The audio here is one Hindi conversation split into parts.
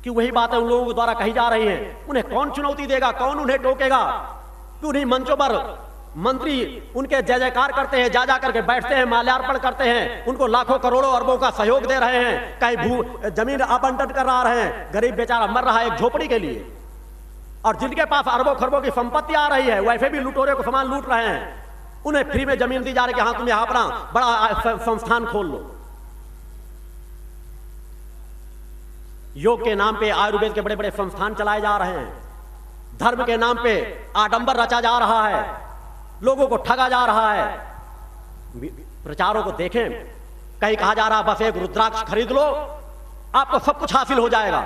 कि वही बातें उन लोगों द्वारा कही जा रही हैं। उन्हें कौन चुनौती देगा, कौन उन्हें टोकेगा? क्यों नहीं मंचों पर मंत्री उनके जय जयकार करते हैं, जा जा करके बैठते हैं, माल्यार्पण करते हैं, उनको लाखों करोड़ों अरबों का सहयोग दे रहे हैं, कहीं जमीन आवंटन करा रहे हैं। गरीब बेचारा मर रहा है एक झोपड़ी के लिए, और जिनके पास अरबों खरबों की संपत्ति आ रही है वैसे भी लुटेरे को सामान लूट रहे हैं। उन्हें फ्री में जमीन दी जा रही है कि हाँ तुम यहां अपना बड़ा संस्थान खोल लो। योग के नाम पे आयुर्वेद के बड़े बड़े संस्थान चलाए जा रहे हैं, धर्म के नाम पे आडंबर रचा जा रहा है, लोगों को ठगा जा रहा है। प्रचारों को देखें, कहीं कहा जा रहा है बस एक रुद्राक्ष खरीद लो आपको सब कुछ हासिल हो जाएगा,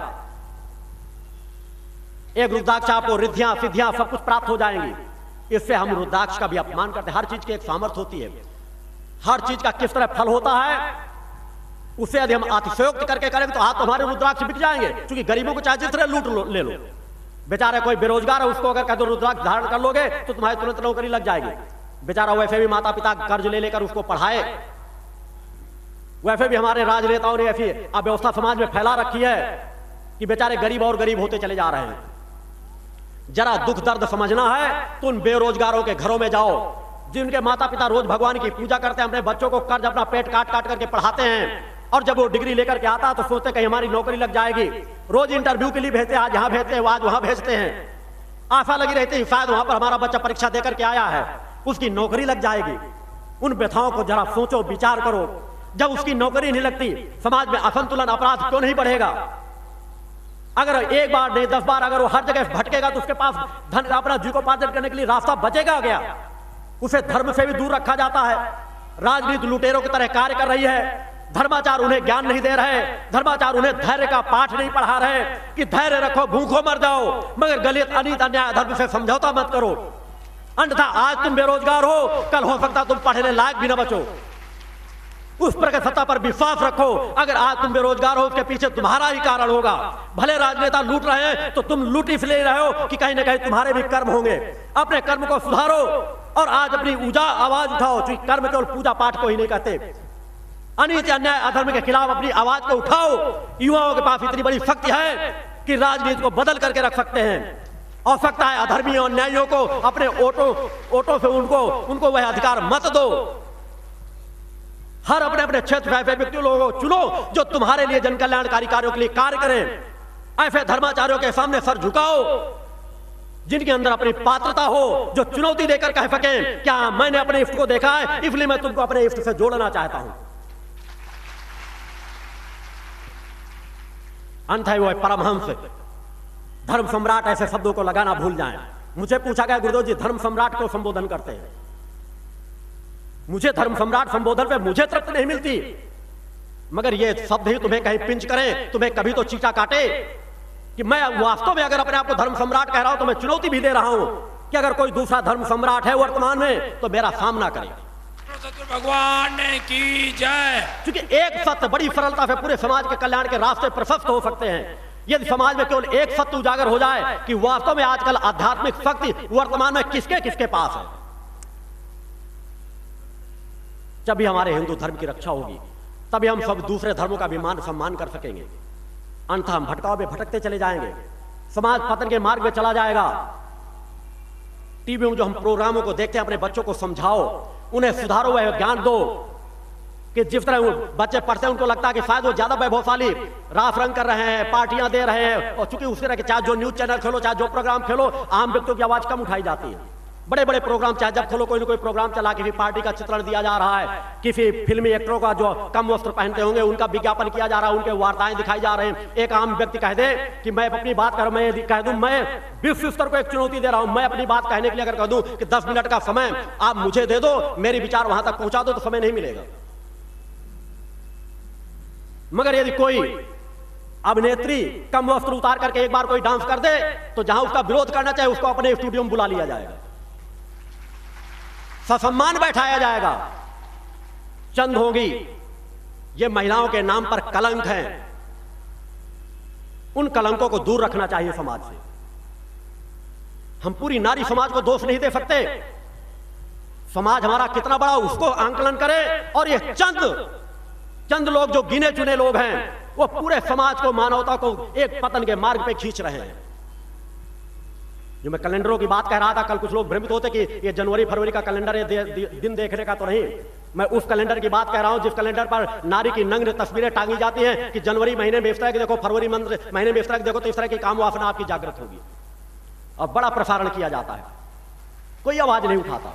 एक रुद्राक्ष आपको रिद्धियां सिद्धियां सब कुछ प्राप्त हो जाएंगी। इससे हम रुद्राक्ष का भी अपमान करते हैं। हर चीज की एक सामर्थ्य होती है, हर चीज का किस तरह फल होता है, उससे यदि हम अतिशयोक्त करके करेंगे तो तुम्हारे रुद्राक्ष बिक जाएंगे। क्योंकि गरीबों को चाहे जिस तरह लूट ले लो, बेचारा कोई बेरोजगार है उसको अगर कह दो रुद्राक्ष धारण कर लोगे तो तुम्हारी तुरंत नौकरी लग जाएगी। बेचारा वैसे भी माता पिता कर्ज ले लेकर उसको पढ़ाए, वैसे भी हमारे राजनेताओं ने ऐसी अव्यवस्था समाज में फैला रखी है कि बेचारे गरीब और गरीब होते चले जा रहे हैं। जरा दुख दर्द समझना है तो उन बेरोजगारों के घरों में जाओ जिनके माता पिता रोज भगवान की पूजा करते हैं, अपने बच्चों को कर्ज अपना पेट काट काट करके पढ़ाते हैं, और जब वो डिग्री लेकर के आता तो सोचते कहीं हमारी नौकरी लग जाएगी। रोज इंटरव्यू के लिए भेजते हैं, आज यहां भेजते हैं, आज वहां भेजते हैं, आशा लगी रहती है शायद वहां पर हमारा बच्चा परीक्षा देकर के आया है, उसकी नौकरी लग जाएगी। उन व्यथाओं को जरा सोचो, विचार करो। जब उसकी नौकरी नहीं लगती, समाज में असंतुलन, अपराध क्यों नहीं बढ़ेगा? अगर एक बार नहीं 10 बार अगर वो हर जगह भटकेगा तो उसके पास धन अपना जीविकोपार्जन करने के लिए रास्ता बचेगा क्या? उसे धर्म से भी दूर रखा जाता है। राजनीति लुटेरों की तरह कार्य कर रही है। धर्माचार उन्हें ज्ञान नहीं दे रहे, धर्माचार उन्हें धैर्य का पाठ नहीं पढ़ा रहे कि धैर्य रखो, भूखो मर जाओ, मगर गलित अनित अन्याय धर्म से समझौता मत करो। अन्यथा आज तुम बेरोजगार हो, कल हो सकता तुम पढ़ने लायक भी न बचो। उस पर के सत्ता पर विश्वास रखो। अगर आज तुम बेरोजगार हो उसके पीछे तुम्हारा ही कारण होगा। भले राजनेता लूट रहे हैं तो तुम लूट इसलिए रहे हो कि कहीं ना कहीं तुम्हारे भी कर्म होंगे। अपने कर्म को सुधारो और आज अपनी ऊंचा आवाज उठाओ। क्योंकि कर्म केवल पूजा पाठ को ही नहीं कहते। अनित अन्याय अधर्म के खिलाफ अपनी आवाज को उठाओ। युवाओं के पास इतनी बड़ी शक्ति है कि राजनीति को बदल करके रख सकते हैं। और सकता है अधर्मियों और न्यायियों को अपने ओटो से उनको वह अधिकार मत दो। हर अपने अपने क्षेत्र में व्यक्ति लोगों को चुनो जो तुम्हारे लिए जन कल्याणकारी कार्यों के लिए कार्य करें। ऐसे धर्माचार्यों के सामने सर झुकाओ जिनके अंदर अपनी पात्रता हो, जो चुनौती देकर कह सकें क्या मैंने अपने इष्ट को देखा है, इसलिए मैं तुमको अपने इष्ट से जोड़ना चाहता हूं। अंत है वो परमहंस धर्म सम्राट ऐसे शब्दों को लगाना भूल जाएं। मुझे पूछा गया गुरुदेव जी धर्म सम्राट को संबोधन करते हैं। मुझे धर्म सम्राट संबोधन पे मुझे तृप्ति नहीं मिलती, मगर ये शब्द ही तुम्हें कहीं पिंच करें, तुम्हें कभी तो चीचा काटे कि मैं वास्तव में अगर अपने आप को धर्म सम्राट कह रहा हूं तो मैं चुनौती भी दे रहा हूं कि अगर कोई दूसरा धर्म सम्राट है वर्तमान में तो मेरा सामना करे। भगवान की जय। क्योंकि एक सत्य बड़ी सरलता से पूरे समाज के कल्याण के रास्ते प्रशस्त हो सकते हैं। यदि समाज में केवल एक सत्य उजागर हो जाए कि वास्तव में आजकल आध्यात्मिक शक्ति वर्तमान में किसके किसके पास है, जब भी हमारे हिंदू धर्म की रक्षा होगी तभी हम सब दूसरे धर्मों का भी मान सम्मान कर सकेंगे। अन्यथा हम भटकाव में भटकते चले जाएंगे, समाज पतन के मार्ग में चला जाएगा। टीवी में जो हम प्रोग्रामों को देखते हैं अपने बच्चों को समझाओ, उन्हें सुधारो, वह ज्ञान दो कि जिस तरह वो बच्चे पढ़ते हैं उनको लगता है कि शायद वो ज्यादा वैभवशाली रास रंग कर रहे हैं, पार्टियां दे रहे हैं, और चूंकि उसी तरह के चाहे जो न्यूज चैनल खोलो, चाहे जो प्रोग्राम खेलो, आम व्यक्तियों की आवाज कम उठाई जाती है। बड़े बड़े प्रोग्राम चाहे जब खोलो कोई ना कोई प्रोग्राम चला, किसी पार्टी का चित्रण दिया जा रहा है, किसी फिल्मी एक्टरों का जो कम वस्त्र पहनते होंगे उनका विज्ञापन किया जा रहा है, उनके वार्ताएं दिखाई जा रहे हैं। एक आम व्यक्ति कह दे कि मैं अपनी बात कर, मैं कह दूं मैं विश्व स्तर को एक चुनौती दे रहा हूं, मैं अपनी बात कहने के लिए अगर कह दूं कि 10 मिनट का समय आप मुझे दे दो, मेरी विचार वहां तक पहुंचा दो, तो समय नहीं मिलेगा। मगर यदि कोई अभिनेत्री कम वस्त्र उतार करके एक बार कोई डांस कर दे तो जहां उसका विरोध करना चाहिए उसको अपने स्टूडियो में बुला लिया जाएगा, ससम्मान बैठाया जाएगा। चंद होंगी ये महिलाओं के नाम पर कलंक हैं, उन कलंकों को दूर रखना चाहिए समाज से। हम पूरी नारी समाज को दोष नहीं दे सकते। समाज हमारा कितना बड़ा उसको आंकलन करे, और ये चंद लोग जो गिने चुने लोग हैं वो पूरे समाज को, मानवता को एक पतन के मार्ग पे खींच रहे हैं। जो मैं कैलेंडरों की बात कह रहा था, कल कुछ लोग भ्रमित होते कि ये जनवरी फरवरी का कैलेंडर है, दिन देखने का तो नहीं। मैं उस कैलेंडर की बात कह रहा हूं जिस कैलेंडर पर नारी की नग्न तस्वीरें टांगी जाती हैं कि जनवरी महीने में इस तरह की देखो, फरवरी महीने में इस तरह की देखो, तो इस तरह की काम वासना आपकी जागृत होगी। और बड़ा प्रसारण किया जाता है, कोई आवाज नहीं उठाता।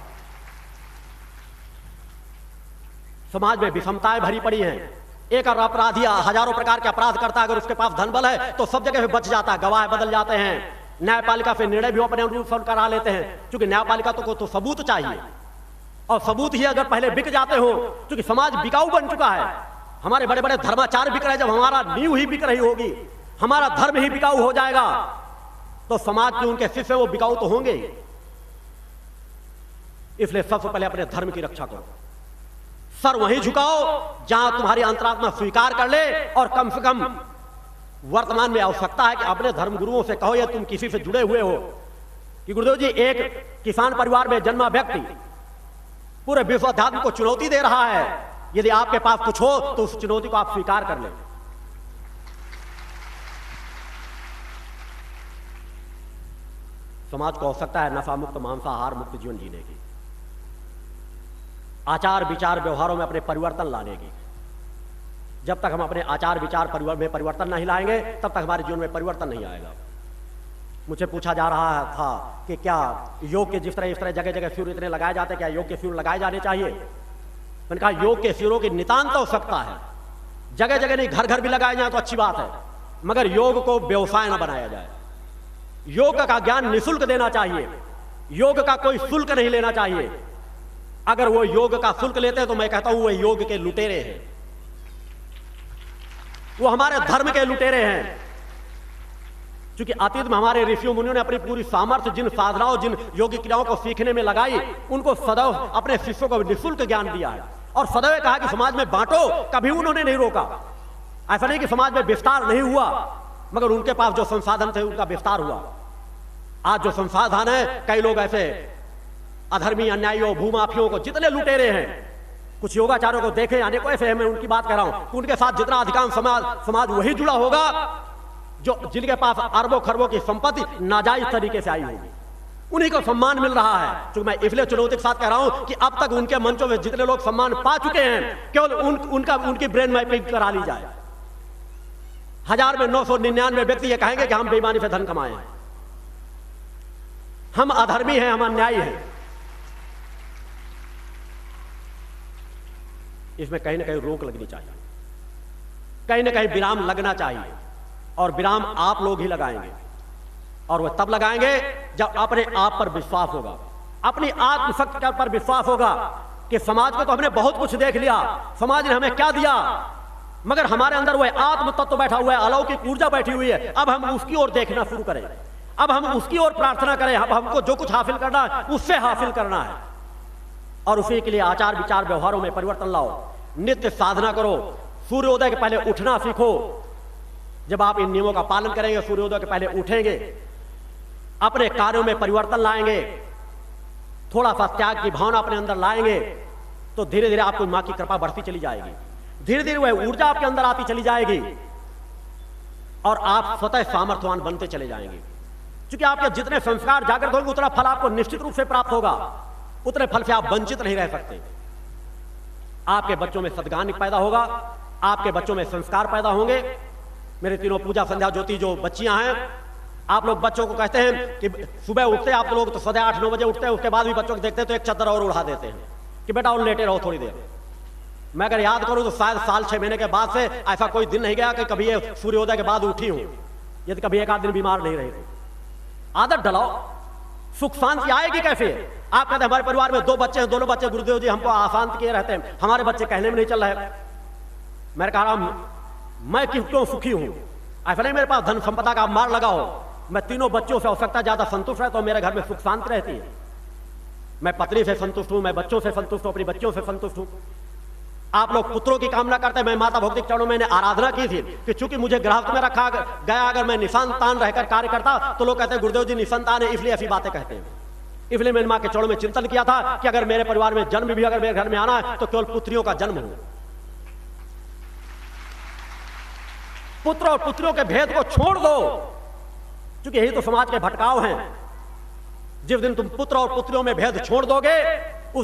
समाज में विषमताएं भरी पड़ी हैं। एक अपराधी हजारों प्रकार के अपराध करता है, अगर उसके पास धन बल है तो सब जगह पे बच जाता है, गवाह बदल जाते हैं, न्यायपालिका से निर्णय भी अपने अनुरूप करा लेते हैं, क्योंकि न्यायपालिका तो सबूत चाहिए, और सबूत ही अगर पहले बिक जाते हो, क्योंकि समाज बिकाऊ बन चुका है। हमारे बड़े बड़े धर्माचार्य बिक रहे, जब हमारा नींव ही बिक रही होगी, हमारा धर्म ही बिकाऊ हो जाएगा, तो समाज के उनके शिष्य वो बिकाऊ तो होंगे। इसलिए सबसे पहले अपने धर्म की रक्षा करो, सर वहीं झुकाओ जहां तुम्हारी अंतरात्मा स्वीकार कर ले, और कम से कम वर्तमान में आवश्यकता है कि अपने धर्म गुरुओं से कहो, या तुम किसी से जुड़े हुए हो कि गुरुदेव जी, एक किसान परिवार में जन्मा व्यक्ति पूरे विश्व अध्यात्म को चुनौती दे रहा है, यदि आपके पास कुछ हो तो उस चुनौती को आप स्वीकार कर लें। समाज को आवश्यकता है नशा मुक्त, मांसाहार मुक्त जीवन जीने की, आचार विचार व्यवहारों में अपने परिवर्तन लाने की। जब तक हम अपने आचार विचार में परिवर्तन नहीं लाएंगे, तब तक हमारे जीवन में परिवर्तन नहीं आएगा। मुझे पूछा जा रहा था कि क्या योग के जिस तरह इस तरह जगह जगह शिविर इतने लगाए जाते हैं, क्या योग के शिविर लगाए जाने चाहिए? मैंने कहा योग के शिविरों की नितांत आवश्यकता है, जगह जगह नहीं, घर घर भी लगाए जाए तो अच्छी बात है, मगर योग को व्यवसाय न बनाया जाए। योग का ज्ञान निःशुल्क देना चाहिए, योग का कोई शुल्क नहीं लेना चाहिए। अगर वो योग का शुल्क लेते हैं तो मैं कहता हूं वो योग के लुटेरे हैं, वो हमारे धर्म के लुटेरे हैं। क्योंकि अतीत में हमारे ऋषियों मुनियों ने अपनी पूरी सामर्थ्य जिन साधनाओं, जिन योगिक क्रियाओं को सीखने में लगाई, उनको सदैव अपने शिष्यों को निःशुल्क ज्ञान दिया है, और सदैव कहा कि समाज में बांटो, कभी उन्होंने नहीं रोका। ऐसा नहीं कि समाज में विस्तार नहीं हुआ, मगर उनके पास जो संसाधन थे उनका विस्तार हुआ। आज जो संसाधन है, कई लोग ऐसे अधर्मी, अन्यायियों, भूमाफियों को जितने लुटेरे हैं, कुछ योगाचार्यों को देखे, अनेकों ऐसे हैं, मैं उनकी बात कर रहा हूं, उनके साथ जितना अधिकांश समाज वही जुड़ा होगा जो जिनके पास अरबों खरबों की संपत्ति नाजायज तरीके से आई होगी, उन्हीं को सम्मान मिल रहा है। क्योंकि मैं इसलिए चुनौती के साथ कह रहा हूं कि अब तक उनके मंचों में जितने लोग सम्मान पा चुके हैं, केवल उनकी ब्रेन मैपिंग करा ली जाए। 1000 में 999 व्यक्ति ये कहेंगे कि हम बेईमानी से धन कमाए हैं, हम अधर्मी हैं, हम अन्यायी हैं। इसमें कहीं ना कहीं रोक लगनी चाहिए, कहीं ना कहीं विराम लगना चाहिए, और विराम आप लोग ही लगाएंगे, और वह तब लगाएंगे जब अपने आप पर विश्वास होगा, अपनी आत्मशक्ति पर विश्वास होगा कि समाज को तो हमने बहुत कुछ देख लिया, समाज ने हमें क्या दिया, मगर हमारे अंदर वह आत्म तत्व बैठा हुआ है, अलौकिक ऊर्जा बैठी हुई है। अब हम उसकी ओर देखना शुरू करें, अब हम उसकी ओर प्रार्थना करें, अब हमको जो कुछ हासिल करना है उससे हासिल करना है, और उसी के लिए आचार विचार व्यवहारों में परिवर्तन लाओ, नित्य साधना करो, सूर्योदय के पहले उठना सीखो। जब आप इन नियमों का पालन करेंगे, सूर्योदय के पहले उठेंगे, अपने कार्यों में परिवर्तन लाएंगे, थोड़ा सा त्याग की भावना अपने अंदर लाएंगे, तो धीरे धीरे आपको मां की कृपा बढ़ती चली जाएगी, धीरे धीरे वह ऊर्जा आपके अंदर आती चली जाएगी, और आप स्वतः सामर्थ्यवान बनते चले जाएंगे। क्योंकि आपके जितने संस्कार जागृत होंगे, उतना फल आपको निश्चित रूप से प्राप्त होगा, उतने फल से आप वंचित नहीं रह सकते। आपके बच्चों में सद्ज्ञान पैदा होगा, आपके बच्चों में संस्कार पैदा होंगे। मेरे तीनों पूजा संध्या ज्योति जो बच्चियां हैं, आप लोग बच्चों को कहते हैं कि सुबह उठते आप लोग तो सदैव 8-9 बजे उठते हैं, उसके बाद भी बच्चों को देखते हैं तो एक चादर और उड़ा देते हैं कि बेटा और लेटे रहो थोड़ी देर। मैं अगर याद करूं तो शायद साल 6 महीने के बाद से ऐसा कोई दिन नहीं गया कि कभी ये सूर्योदय के बाद उठी हूं, यदि कभी एक आध दिन बीमार नहीं रही थी। आदत डलाओ, सुख शांति आएगी कैसे? आप कहते हैं हमारे परिवार में 2 बच्चे हैं, दोनों बच्चे गुरुदेव जी हमको अशांत किए रहते हैं, हमारे बच्चे कहने में नहीं चल रहे। मैंने कहा मैं क्यों सुखी हूं? ऐसा नहीं मेरे पास धन संपदा का मार लगाओ, मैं तीनों बच्चों से आवश्यकता ज्यादा संतुष्ट रहता हूं, मेरे घर में सुख शांति रहती है। मैं पत्नी से संतुष्ट हूं, मैं बच्चों से संतुष्ट हूं, अपनी बच्चियों से संतुष्ट हूं। आप लोग पुत्रों की कामना करते हैं, मैं माता भौतिक चरणों में आराधना की थी कि चूंकि मुझे गृहस्थ में रखा गया, अगर मैं निसंतान रहकर कार्य करता तो लोग कहते हैं गुरुदेव जी निसंतान है, इसलिए ऐसी बातें कहते हैं। इसलिए मैंने मां के चरणों में चिंतन किया था कि अगर मेरे परिवार में जन्म भी अगर मेरे घर में आना है तो केवल पुत्रियों का जन्म हो। पुत्र और पुत्रियों के भेद को छोड़ दो, क्योंकि यही तो समाज के भटकाव हैं। जिस दिन तुम पुत्र और पुत्रियों में भेद छोड़ दोगे,